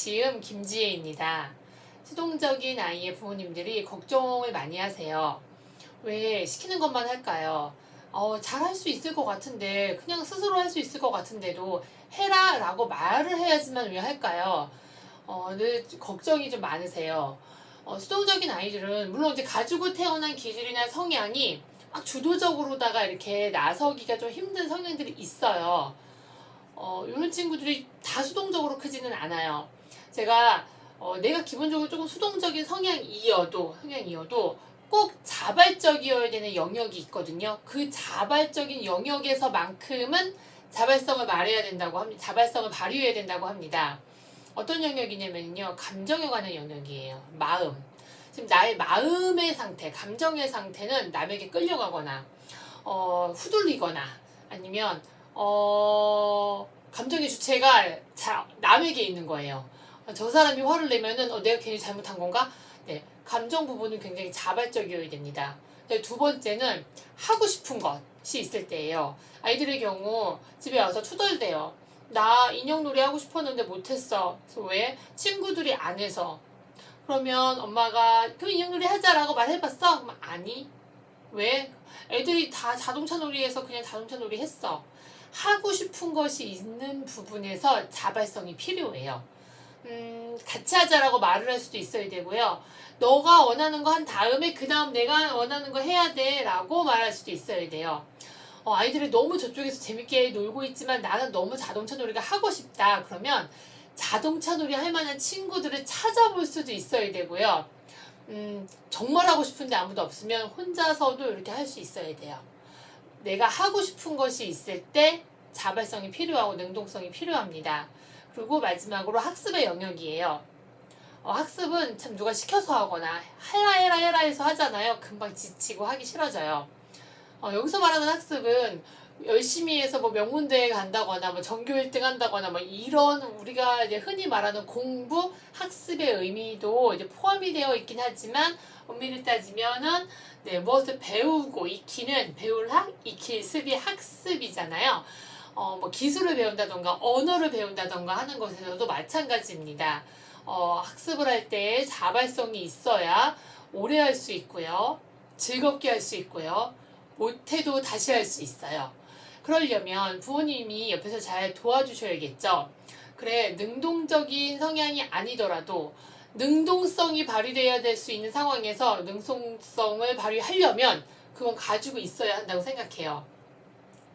지음 김지혜입니다. 수동적인 아이의 부모님들이 걱정을 많이 하세요. 왜 시키는 것만 할까요? 잘할 수 있을 것 같은데, 그냥 스스로 할 수 있을 것 같은데도 해라 라고 말을 해야지만 왜 할까요? 늘 걱정이 좀 많으세요. 수동적인 아이들은 물론 이제 가지고 태어난 기질이나 성향이 막 주도적으로다가 이렇게 나서기가 좀 힘든 성향들이 있어요. 이런 친구들이 다 수동적으로 크지는 않아요. 제가 내가 기본적으로 조금 수동적인 성향이어도 꼭 자발적이어야 되는 영역이 있거든요. 그 자발적인 영역에서만큼은 자발성을 말해야 된다고 합니다. 자발성을 발휘해야 된다고 합니다. 어떤 영역이냐면요, 감정에 관한 영역이에요. 마음. 지금 나의 마음의 상태, 감정의 상태는 남에게 끌려가거나 후들리거나 아니면 감정의 주체가 남에게 있는 거예요. 저 사람이 화를 내면은 내가 괜히 잘못한 건가? 네, 감정 부분은 굉장히 자발적이어야 됩니다. 두 번째는 하고 싶은 것이 있을 때예요. 아이들의 경우 집에 와서 투덜대요. 나 인형놀이 하고 싶었는데 못했어. 그래서 왜? 친구들이 안 해서. 그러면 엄마가 그럼 인형놀이 하자라고 말해봤어? 그럼 아니. 왜? 애들이 다 자동차 놀이해서 그냥 자동차 놀이 했어. 하고 싶은 것이 있는 부분에서 자발성이 필요해요. 같이 하자라고 말을 할 수도 있어야 되고요. 너가 원하는 거 한 다음에 그 다음 내가 원하는 거 해야 돼 라고 말할 수도 있어야 돼요. 아이들이 너무 저쪽에서 재밌게 놀고 있지만 나는 너무 자동차 놀이가 하고 싶다. 그러면 자동차 놀이 할 만한 친구들을 찾아볼 수도 있어야 되고요. 정말 하고 싶은데 아무도 없으면 혼자서도 이렇게 할 수 있어야 돼요. 내가 하고 싶은 것이 있을 때 자발성이 필요하고 능동성이 필요합니다. 그리고 마지막으로 학습의 영역이에요. 학습은 참 누가 시켜서 하거나 해라 해서 하잖아요. 금방 지치고 하기 싫어져요. 여기서 말하는 학습은 열심히 해서 뭐 명문대에 간다거나 뭐 전교 1등 한다거나 뭐 이런 우리가 이제 흔히 말하는 공부 학습의 의미도 이제 포함이 되어 있긴 하지만 엄밀히 따지면은 무엇을 배우고 익히는 배울 학, 익힐 습이 학습이잖아요. 뭐 기술을 배운다던가 언어를 배운다던가 하는 것에서도 마찬가지입니다. 학습을 할 때 자발성이 있어야 오래 할 수 있고요. 즐겁게 할 수 있고요. 못해도 다시 할 수 있어요. 그러려면 부모님이 옆에서 잘 도와주셔야겠죠. 그래, 능동적인 성향이 아니더라도 능동성이 발휘되어야 될 수 있는 상황에서 능동성을 발휘하려면 그건 가지고 있어야 한다고 생각해요.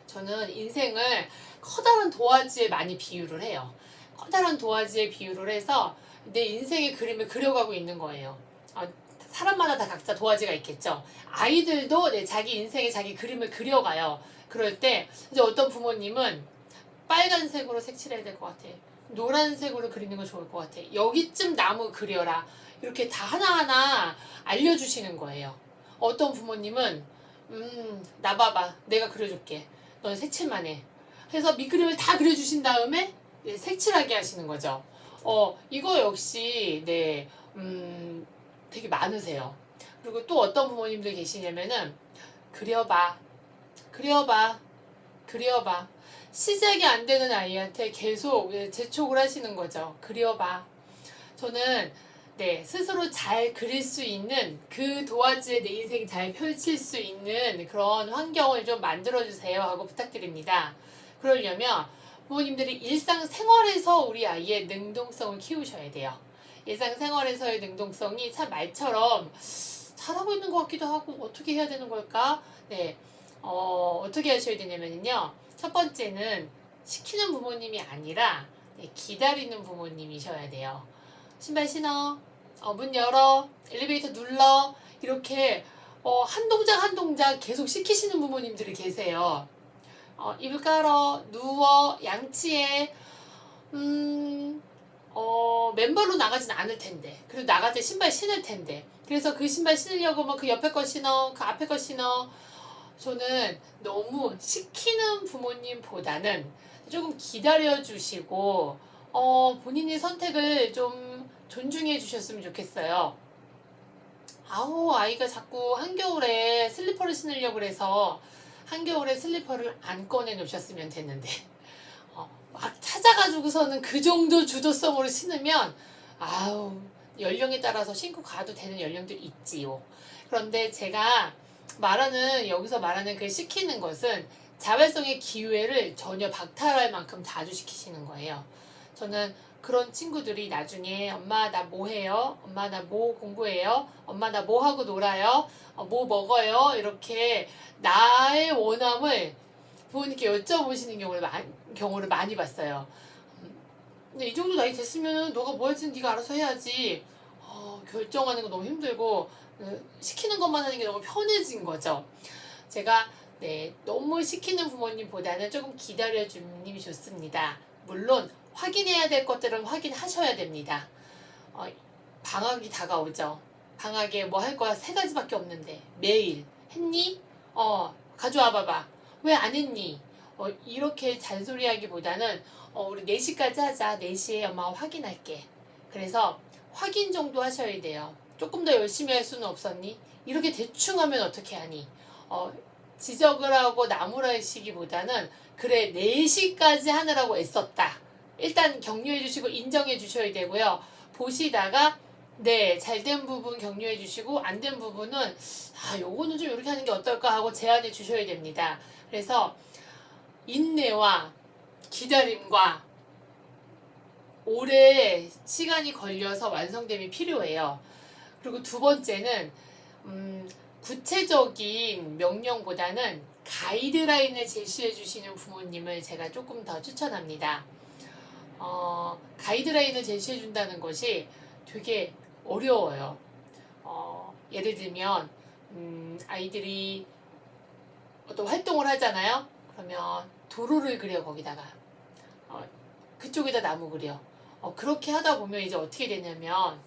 저는 인생을 커다란 도화지에 많이 비유를 해요. 커다란 도화지에 비유를 해서 내 인생의 그림을 그려가고 있는 거예요. 사람마다 다 각자 도화지가 있겠죠. 아이들도 자기 인생에 자기 그림을 그려가요. 그럴 때 이제 어떤 부모님은 빨간색으로 색칠해야 될 것 같아. 노란색으로 그리는 거 좋을 것 같아. 여기쯤 나무 그려라. 이렇게 다 하나하나 알려주시는 거예요. 어떤 부모님은 나 봐봐. 내가 그려줄게. 넌 색칠만 해. 해서 밑그림을 다 그려주신 다음에 색칠하게 하시는 거죠. 이거 역시 되게 많으세요. 그리고 또 어떤 부모님들 계시냐면은 그려봐. 시작이 안 되는 아이한테 계속 재촉을 하시는 거죠. 그려봐. 저는 스스로 잘 그릴 수 있는 그 도화지에 내 인생 잘 펼칠 수 있는 그런 환경을 좀 만들어주세요 하고 부탁드립니다. 그러려면 부모님들이 일상생활에서 우리 아이의 능동성을 키우셔야 돼요. 일상생활에서의 능동성이 참 말처럼 잘하고 있는 것 같기도 하고 어떻게 해야 되는 걸까? 어떻게 하셔야 되냐면요. 첫 번째는 시키는 부모님이 아니라 기다리는 부모님이셔야 돼요. 신발 신어, 문 열어, 엘리베이터 눌러 이렇게 한 동작 한 동작 계속 시키시는 부모님들이 계세요. 이불 깔어, 누워, 양치해, 맨발로 나가진 않을 텐데. 그리고 나갈 때 신발 신을 텐데. 그래서 그 신발 신으려고 뭐 그 옆에 거 신어, 그 앞에 거 신어. 저는 너무 시키는 부모님보다는 조금 기다려주시고, 본인의 선택을 좀 존중해 주셨으면 좋겠어요. 아이가 자꾸 한겨울에 슬리퍼를 신으려고 그래서 한겨울에 슬리퍼를 안 꺼내 놓으셨으면 됐는데, 막 찾아가지고서는 그 정도 주도성으로 신으면 아우 연령에 따라서 신고 가도 되는 연령도 있지요. 그런데 제가 여기서 말하는 그 시키는 것은 자발성의 기회를 전혀 박탈할 만큼 자주시키시는 거예요. 저는 그런 친구들이 나중에 엄마 나 뭐 해요? 엄마 나 뭐 공부해요? 엄마 나 뭐 하고 놀아요? 뭐 먹어요? 이렇게 나의 원함을 부모님께 여쭤보시는 경우를 많이 봤어요. 근데 이 정도 나이 됐으면 너가 뭐 할지는 네가 알아서 해야지. 결정하는 거 너무 힘들고 시키는 것만 하는 게 너무 편해진 거죠. 제가 너무 시키는 부모님보다는 조금 기다려주는 님이 좋습니다. 물론 확인해야 될 것들은 확인하셔야 됩니다. 방학이 다가오죠. 방학에 뭐 할 거야? 3가지밖에 없는데 매일 했니? 가져와 봐봐. 왜 안 했니? 이렇게 잔소리하기보다는 우리 4시까지 하자. 4시에 엄마가 확인할게. 그래서 확인 정도 하셔야 돼요. 조금 더 열심히 할 수는 없었니? 이렇게 대충 하면 어떻게 하니? 지적을 하고 나무라시기보다는 그래 4시까지 하느라고 애썼다. 일단 격려해 주시고 인정해 주셔야 되고요. 보시다가 네, 잘된 부분 격려해 주시고 안 된 부분은 요거는 좀 이렇게 하는 게 어떨까 하고 제안해 주셔야 됩니다. 그래서 인내와 기다림과 오래 시간이 걸려서 완성됨이 필요해요. 그리고 두 번째는 구체적인 명령보다는 가이드라인을 제시해 주시는 부모님을 제가 조금 더 추천합니다. 가이드라인을 제시해 준다는 것이 되게 어려워요. 예를 들면 아이들이 어떤 활동을 하잖아요. 그러면 도로를 그려 거기다가 그쪽에다 나무 그려. 그렇게 하다 보면 이제 어떻게 되냐면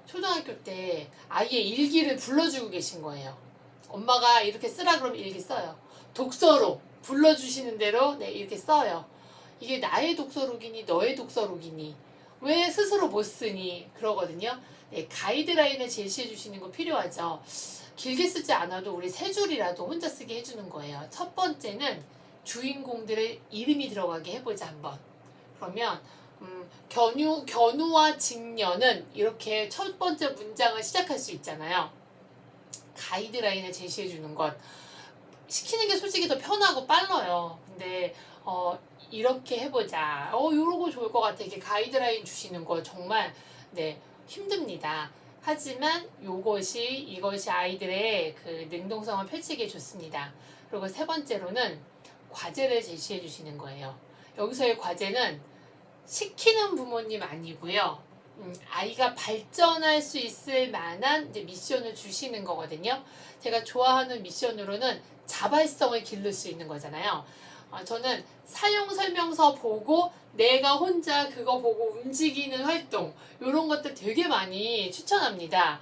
초등학교 때 아이의 일기를 불러주고 계신 거예요. 엄마가 이렇게 쓰라 그러면 일기 써요. 독서록 불러주시는 대로 이렇게 써요. 이게 나의 독서록이니 너의 독서록이니 왜 스스로 못 쓰니 그러거든요. 가이드라인을 제시해 주시는 거 필요하죠. 길게 쓰지 않아도 우리 3줄이라도 혼자 쓰게 해주는 거예요. 첫 번째는 주인공들의 이름이 들어가게 해보자 한번. 그러면 견우와 직녀는 이렇게 첫 번째 문장을 시작할 수 있잖아요. 가이드라인을 제시해 주는 것 시키는 게 솔직히 더 편하고 빨라요. 근데 이렇게 해보자. 이러고 좋을 것 같아. 이렇게 가이드라인 주시는 거 정말 힘듭니다. 하지만 이것이 아이들의 그 능동성을 펼치기에 좋습니다. 그리고 3번째로는 과제를 제시해 주시는 거예요. 여기서의 과제는 시키는 부모님 아니고요. 아이가 발전할 수 있을 만한 이제 미션을 주시는 거거든요. 제가 좋아하는 미션으로는 자발성을 기를 수 있는 거잖아요. 저는 사용 설명서 보고 내가 혼자 그거 보고 움직이는 활동 이런 것들 되게 많이 추천합니다.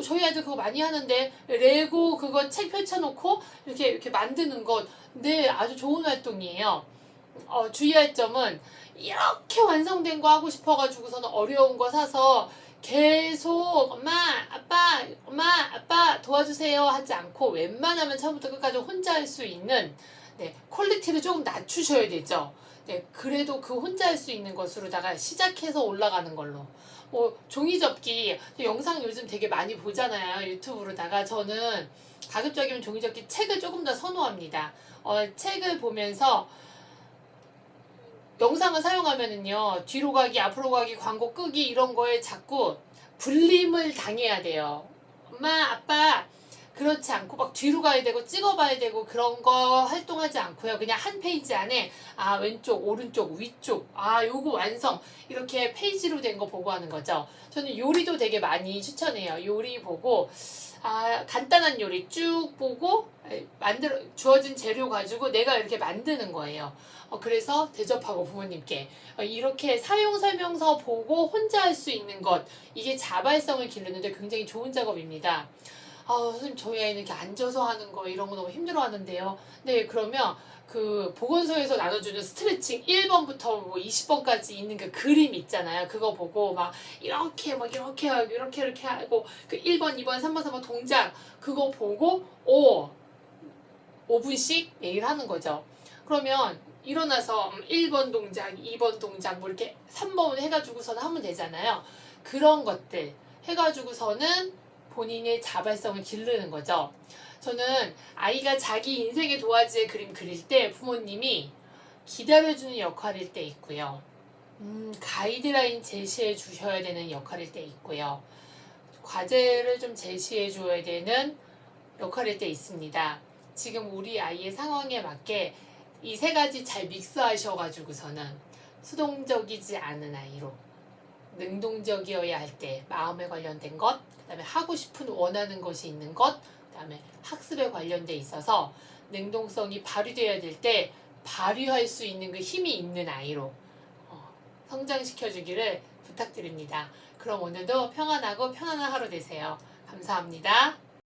저희 아이들 그거 많이 하는데 레고 그거 책 펼쳐놓고 이렇게 만드는 것 아주 좋은 활동이에요. 주의할 점은 이렇게 완성된 거 하고 싶어가지고서는 어려운 거 사서 계속 엄마 아빠 도와주세요 하지 않고 웬만하면 처음부터 끝까지 혼자 할 수 있는 퀄리티를 조금 낮추셔야 되죠. 그래도 그 혼자 할 수 있는 것으로다가 시작해서 올라가는 걸로. 종이접기 영상 요즘 되게 많이 보잖아요. 유튜브로다가 저는 가급적이면 종이접기 책을 조금 더 선호합니다. 책을 보면서 영상을 사용하면은요 뒤로 가기 앞으로 가기 광고 끄기 이런 거에 자꾸 불림을 당해야 돼요. 엄마 아빠 그렇지 않고 막 뒤로 가야 되고 찍어봐야 되고 그런 거 활동하지 않고요. 그냥 한 페이지 안에 왼쪽 오른쪽 위쪽 요거 완성 이렇게 페이지로 된 거 보고 하는 거죠. 저는 요리도 되게 많이 추천해요. 요리 보고 간단한 요리 쭉 보고 주어진 재료 가지고 내가 이렇게 만드는 거예요. 그래서 대접하고 부모님께 이렇게 사용 설명서 보고 혼자 할 수 있는 것 이게 자발성을 기르는데 굉장히 좋은 작업입니다. 선생님 저희 아이는 이렇게 앉아서 하는 거 이런 거 너무 힘들어 하는데요. 그러면 그 보건소에서 나눠주는 스트레칭 1번부터 뭐 20번까지 있는 그 그림 있잖아요. 그거 보고 이렇게 하고 그 1번, 2번, 3번, 4번 동작 그거 보고 5분씩 매일 하는 거죠. 그러면 일어나서 1번 동작, 2번 동작 뭐 이렇게 3번 해가지고서는 하면 되잖아요. 그런 것들 해가지고서는 본인의 자발성을 기르는 거죠. 저는 아이가 자기 인생의 도화지에 그림 그릴 때 부모님이 기다려주는 역할일 때 있고요. 가이드라인 제시해 주셔야 되는 역할일 때 있고요. 과제를 좀 제시해 줘야 되는 역할일 때 있습니다. 지금 우리 아이의 상황에 맞게 이 세 가지 잘 믹스하셔가지고서는 수동적이지 않은 아이로 능동적이어야 할 때 마음에 관련된 것, 그 다음에 하고 싶은 원하는 것이 있는 것, 그 다음에 학습에 관련돼 있어서 능동성이 발휘되어야 될 때 발휘할 수 있는 그 힘이 있는 아이로 성장시켜주기를 부탁드립니다. 그럼 오늘도 평안하고 편안한 하루 되세요. 감사합니다.